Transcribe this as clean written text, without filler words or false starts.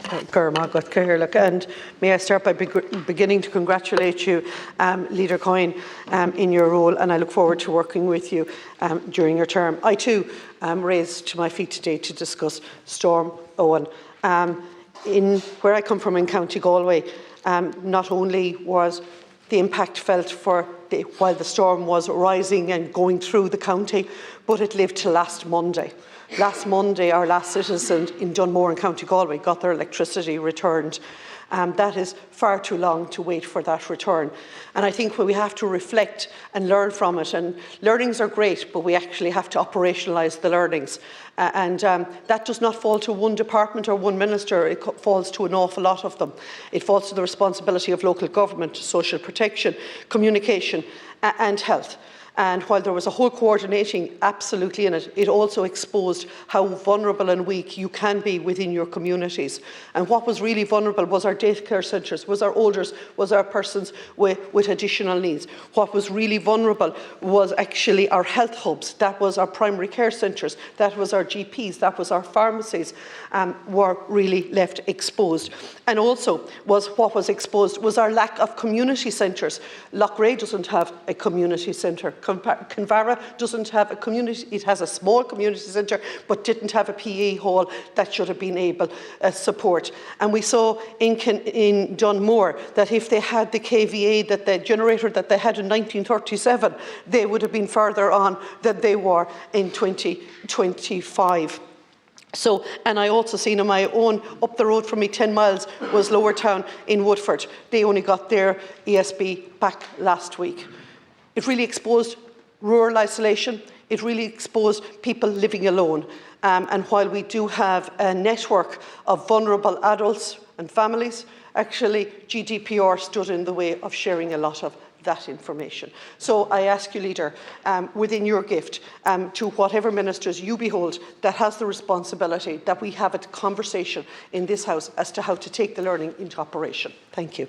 And may I start by beginning to congratulate you, Leader Coyne, in your role, and I look forward to working with you during your term. I too am raised to my feet today to discuss Storm Owen. Where I come from in County Galway, not only was the impact felt while the storm was rising and going through the county, but it lived till last Monday. Last Monday, our last citizen in Dunmore in County Galway got their electricity returned. That is far too long to wait for that return. And I think we have to reflect and learn from it. And learnings are great, but we actually have to operationalise the learnings. That does not fall to one department or one minister. It falls to an awful lot of them. It falls to the responsibility of local government, social protection, communication and health. And while there was a whole coordinating absolutely in it, it also exposed how vulnerable and weak you can be within your communities. And what was really vulnerable was our daycare centres, was our elders, was our persons with additional needs. What was really vulnerable was actually our health hubs. That was our primary care centres, that was our GPs, that was our pharmacies, were really left exposed. And also what was exposed was our lack of community centres. Loughrea doesn't have a community centre. Kinvara doesn't have a community, it has a small community centre, but didn't have a PE hall that should have been able to support. And we saw in Dunmore that if they had the KVA, that the generator that they had in 1937, they would have been further on than they were in 2025. And I also seen on my own, up the road from me 10 miles, was Lower Town in Woodford. They only got their ESB back last week. It really exposed rural isolation. It really exposed people living alone. And while we do have a network of vulnerable adults and families, actually GDPR stood in the way of sharing a lot of that information. So I ask you, Leader, within your gift, to whatever ministers you behold that has the responsibility, that we have a conversation in this House as to how to take the learning into operation. Thank you.